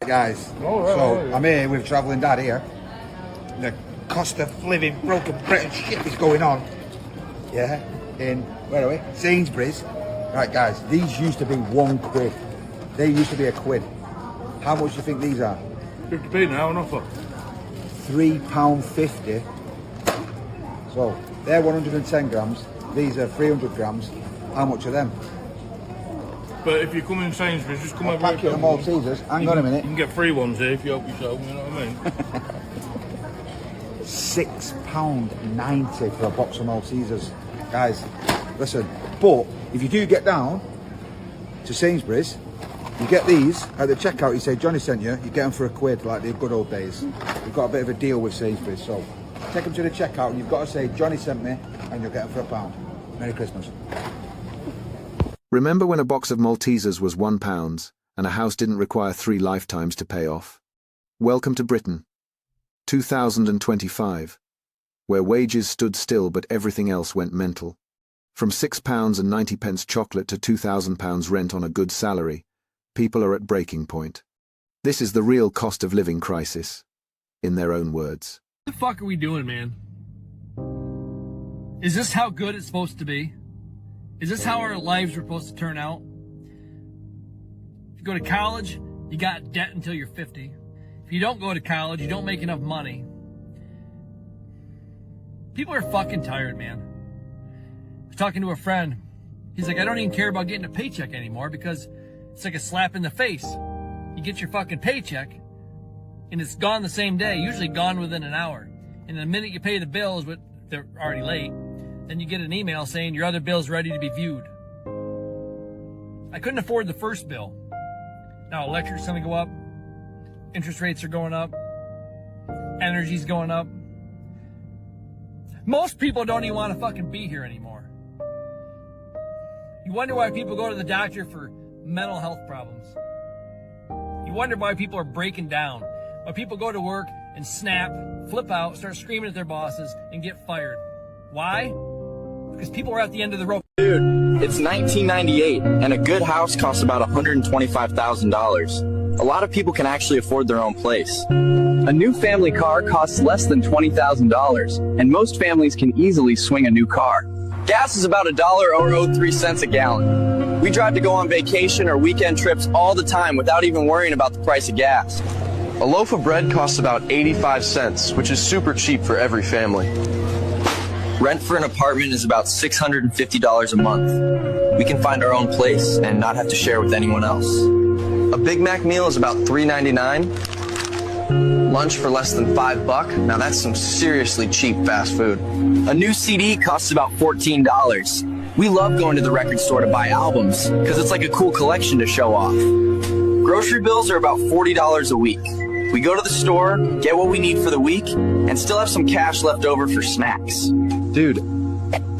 guys. I'm here with Travelling Dad here. The cost of living, broken Britain shit is going on. Yeah, in, where are we? Sainsbury's. Right, guys, these used to be £1. They used to be £1. How much do you think these are? 50p now on offer. £3.50. So, they're 110 grams. These are 300 grams. How much are them? But if you come in Sainsbury's, just come a over packet here. of Maltesers. Hang on a minute. You can get free ones here if you help yourself, you know what I mean? £6.90 for a box of Maltesers. Guys, listen, but if you do get down to Sainsbury's, you get these at the checkout. You say Johnny sent you. You get them for £1 like the good old days. We've got a bit of a deal with Sainsbury's, so take them to the checkout and you've got to say Johnny sent me, and you'll get them for £1. Merry Christmas. Remember when a box of Maltesers was £1 and a house didn't require 3 lifetimes to pay off? Welcome to Britain, 2025, where wages stood still but everything else went mental. From £6.90 chocolate to £2,000 rent on a good salary, people are at breaking point. This is the real cost of living crisis, in their own words. What the fuck are we doing, man? Is this how good it's supposed to be? Is this how our lives are supposed to turn out? If you go to college, you got debt until you're 50. If you don't go to college, you don't make enough money. People are fucking tired, man. I was talking to a friend. He's like, I don't even care about getting a paycheck anymore because it's like a slap in the face. You get your fucking paycheck and it's gone the same day, usually gone within an hour. And the minute you pay the bills, but they're already late, then you get an email saying your other bill's ready to be viewed. I couldn't afford the first bill. Now electric's gonna go up, interest rates are going up, energy's going up. Most people don't even want to fucking be here anymore. You wonder why people go to the doctor for mental health problems. You wonder why people are breaking down. Why people go to work and snap, flip out, start screaming at their bosses, and get fired. Why? Because people are at the end of the rope. Dude, it's 1998, and a good house costs about $125,000. A lot of people can actually afford their own place. A new family car costs less than $20,000, and most families can easily swing a new car. Gas is about $1.03 a gallon. We drive to go on vacation or weekend trips all the time without even worrying about the price of gas. A loaf of bread costs about 85 cents, which is super cheap for every family. Rent for an apartment is about $650 a month. We can find our own place and not have to share with anyone else. A Big Mac meal is about $3.99. Lunch for less than $5. Now that's some seriously cheap fast food. A new CD costs about $14. We love going to the record store to buy albums because it's like a cool collection to show off. Grocery bills are about $40 a week. We go to the store, get what we need for the week, and still have some cash left over for snacks. Dude,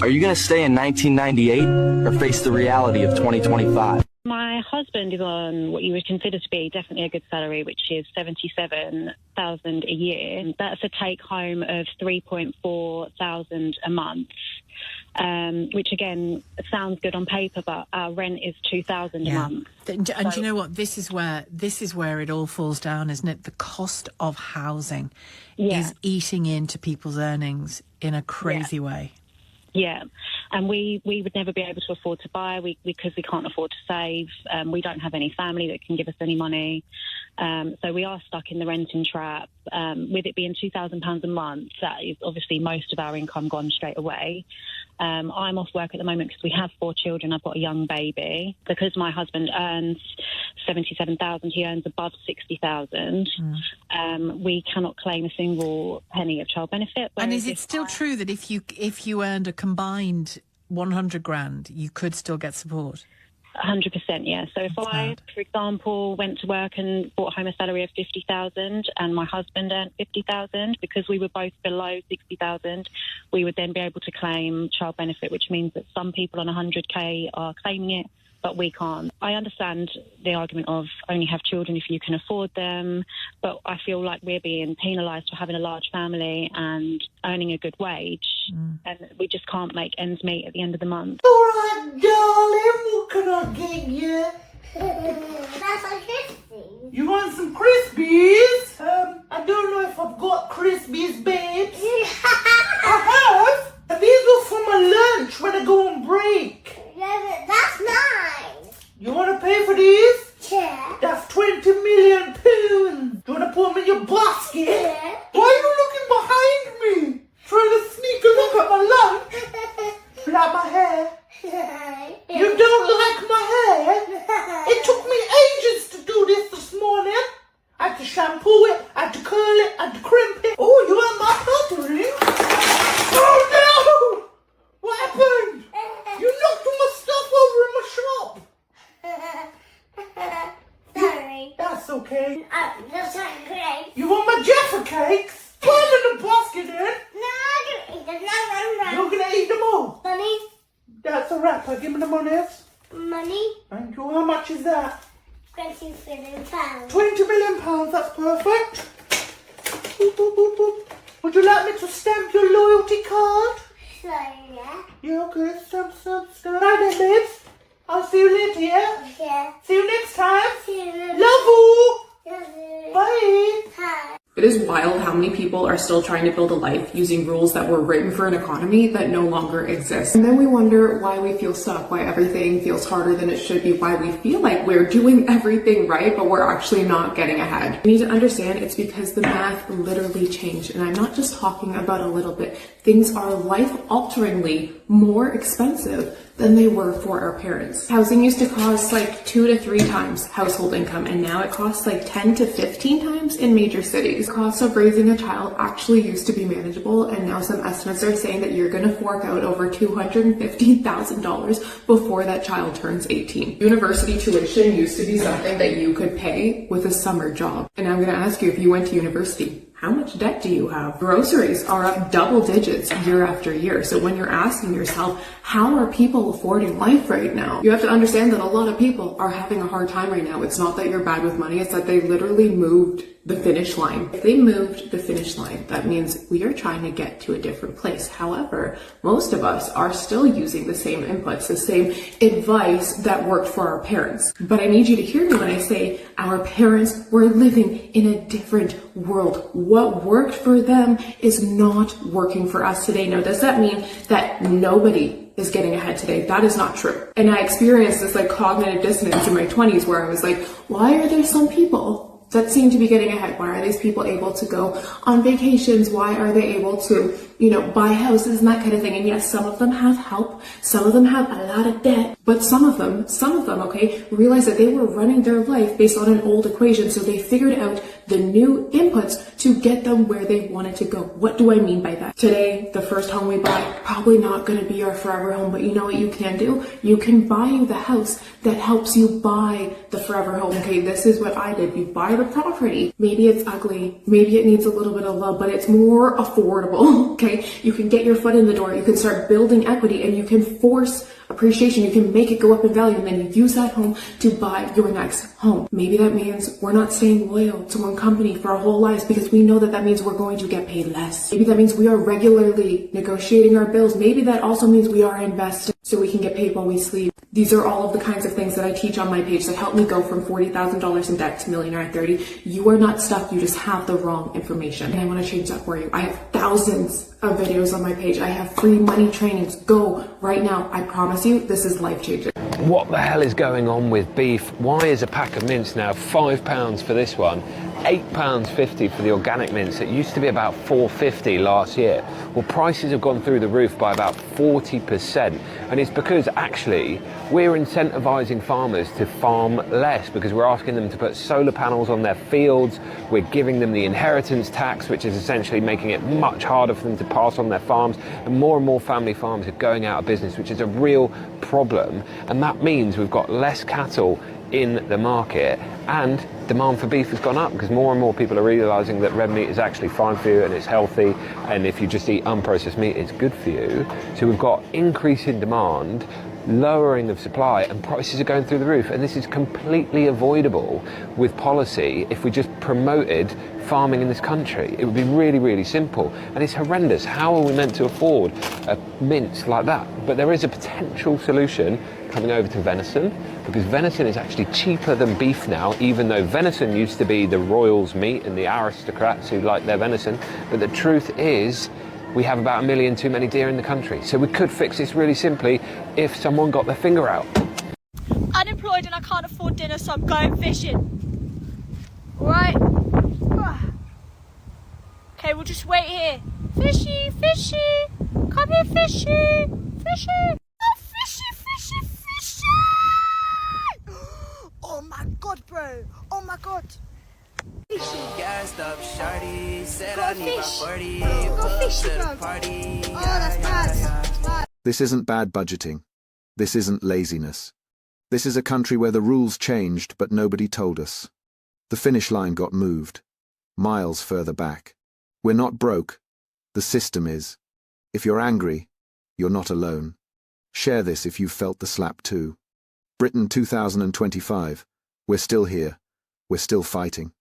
are you gonna stay in 1998 or face the reality of 2025? My husband is on what you would consider to be definitely a good salary, which is $77,000 a year. That's a take home of $3,400 a month, which again sounds good on paper, but our rent is $2,000 a month. And do you know what? This is where it all falls down, isn't it? The cost of housing is eating into people's earnings in a crazy way. Yeah, and we would never be able to afford to buy because we can't afford to save. We don't have any family that can give us any money. So we are stuck in the renting trap. With it being £2,000 a month, that is obviously most of our income gone straight away. I'm off work at the moment because we have 4 children. I've got a young baby. Because my husband earns $77,000, he earns above $60,000. We cannot claim a single penny of child benefit. And is it still true that if you earned a combined 100 grand, you could still get support? 100%, yeah. So if I, for example, went to work and brought home a salary of $50,000 and my husband earned $50,000, because we were both below $60,000, we would then be able to claim child benefit, which means that some people on 100K are claiming it, but we can't. I understand the argument of only have children if you can afford them, but I feel like we're being penalised for having a large family and earning a good wage, and we just can't make ends meet at the end of the month. All right, darling, what can I get you? That's a gift. You want some Crispies? I don't know if I've got Crispies, babes. I have. And these are for my lunch when I go on break. Yeah, that's nice. You want to pay for these? Yeah. That's 20 million pounds. Do you want to put them in your basket? Yeah. Why are you looking behind me? Trying to sneak a look at my lunch? Like my hair? You don't like my hair? It took me ages to do this morning. I had to shampoo it, I had to curl it, I had to crimp it. Oh, you want my pattering? Oh no! What happened? You knocked all my stuff over in my shop. Sorry. That's okay. That's not great. You want my Jaffa cakes? Put them in the basket then. No, I don't eat them. No. You're gonna eat them all? Money? That's a wrapper. Give me the money. Money? Thank you. How much is that? 20 million pounds. 20 million pounds. That's perfect. Boop, boop, boop, boop. Would you like me to stamp your loyalty card? So, yeah. Yeah, okay. Stamp. Right then, babes. I'll see you later, yeah? Yeah. See you next time. See you. Love you. Love you. Bye. Hi. It is wild how many people are still trying to build a life using rules that were written for an economy that no longer exists. And then we wonder why we feel stuck, why everything feels harder than it should be, why we feel like we're doing everything right, but we're actually not getting ahead. You need to understand it's because the math literally changed. And I'm not just talking about a little bit. Things are life-alteringly more expensive than they were for our parents. Housing used to cost like 2 to 3 times household income, and now it costs like 10 to 15 times in major cities. The cost of raising a child actually used to be manageable, and now some estimates are saying that you're gonna fork out over $250,000 before that child turns 18. University tuition used to be something that you could pay with a summer job. And I'm gonna ask you, if you went to university, how much debt do you have? Groceries are up double digits year after year. So when you're asking yourself, how are people affording life right now? You have to understand that a lot of people are having a hard time right now. It's not that you're bad with money, it's that they literally moved the finish line. If they moved the finish line, that means we are trying to get to a different place. However, most of us are still using the same inputs, the same advice that worked for our parents. But I need you to hear me when I say our parents were living in a different world. What worked for them is not working for us today. Now, does that mean that nobody is getting ahead today? That is not true. And I experienced this like cognitive dissonance in my 20s where I was like, why are there some people that seem to be getting ahead? Why are these people able to go on vacations? Why are they able to, buy houses and that kind of thing? And yes, some of them have help. Some of them have a lot of debt. But some of them, okay, realized that they were running their life based on an old equation. So they figured out the new inputs to get them where they wanted to go. What do I mean by that? Today, the first home we buy, probably not going to be our forever home. But you know what you can do? You can buy you the house that helps you buy the forever home. Okay, this is what I did. You buy the property. Maybe it's ugly. Maybe it needs a little bit of love, but it's more affordable. Okay, you can get your foot in the door. You can start building equity, and you can force appreciation. You can make it go up in value, and then you use that home to buy your next home. Maybe that means we're not staying loyal to one company for our whole lives because we know that that means we're going to get paid less. Maybe that means we are regularly negotiating our bills. Maybe that also means we are investing so we can get paid while we sleep. These are all of the kinds of things that I teach on my page that help me go from $40,000 in debt to millionaire at 30. You are not stuck. You just have the wrong information. And I want to change that for you. I have thousands of videos on my page. I have free money trainings. Go right now. I promise you, this is life-changing. What the hell is going on with beef? Why is a pack of mince now £5 for this one, £8.50 for the organic mince? It used to be about $4.50 last year. Well, prices have gone through the roof by about 40%. And it's because actually we're incentivizing farmers to farm less because we're asking them to put solar panels on their fields. We're giving them the inheritance tax, which is essentially making it much harder for them to pass on their farms. And more family farms are going out of business, which is a real problem. And that means we've got less cattle in the market, and demand for beef has gone up because more and more people are realizing that red meat is actually fine for you and it's healthy, and if you just eat unprocessed meat, it's good for you. So we've got increase in demand lowering of supply, and prices are going through the roof. And this is completely avoidable with policy if we just promoted farming in this country. It would be really, really simple. And it's horrendous. How are we meant to afford a mince like that? But there is a potential solution coming over to venison, because venison is actually cheaper than beef now, even though venison used to be the royals' meat and the aristocrats who like their venison. But the truth is, we have about 1 million too many deer in the country. So we could fix this really simply if someone got their finger out. Unemployed and I can't afford dinner, so I'm going fishing. Alright? Okay, we'll just wait here. Fishy, fishy! Come here, fishy! Fishy! Oh, fishy, fishy, fishy! Oh my god, bro! Oh my god! Gassed up, shorty. Said I need my 40. Go fishing, bro. Oh, that's nice. This isn't bad budgeting. This isn't laziness. This is a country where the rules changed, but nobody told us. The finish line got moved. Miles further back. We're not broke. The system is. If you're angry, you're not alone. Share this if you've felt the slap too. Britain 2025. We're still here. We're still fighting.